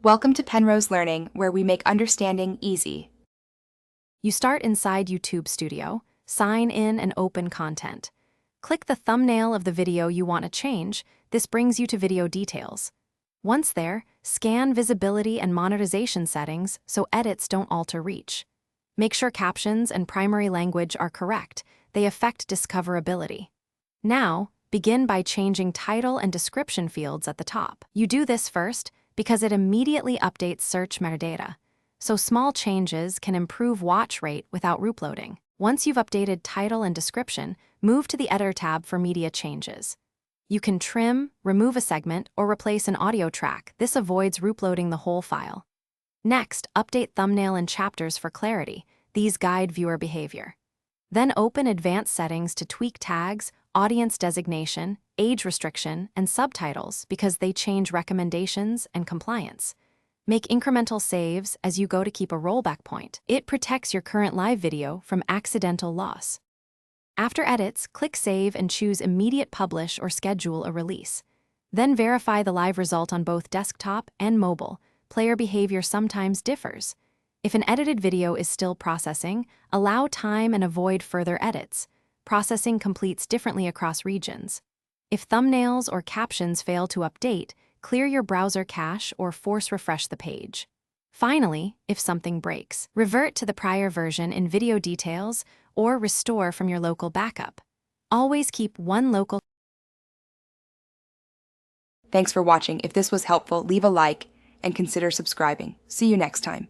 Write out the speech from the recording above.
Welcome to Penrose Learning, where we make understanding easy. You start inside YouTube Studio, sign in and open content. Click the thumbnail of the video you want to change. This brings you to video details. Once there, scan visibility and monetization settings so edits don't alter reach. Make sure captions and primary language are correct. They affect discoverability. Now, begin by changing title and description fields at the top. You do this first because it immediately updates search metadata, so small changes can improve watch rate without loading. Once you've updated title and description, move to the Editor tab for media changes. You can trim, remove a segment, or replace an audio track. This avoids loading the whole file. Next, update thumbnail and chapters for clarity. These guide viewer behavior. Then open advanced settings to tweak tags, audience designation, age restriction, and subtitles because they change recommendations and compliance. Make incremental saves as you go to keep a rollback point. It protects your current live video from accidental loss. After edits, click Save and choose Immediate Publish or schedule a release. Then verify the live result on both desktop and mobile. Player behavior sometimes differs. If an edited video is still processing, allow time and avoid further edits. Processing completes differently across regions. If thumbnails or captions fail to update, clear your browser cache or force refresh the page. Finally, if something breaks, revert to the prior version in video details or restore from your local backup. Always keep one local. Thanks for watching. If this was helpful, leave a like and consider subscribing. See you next time.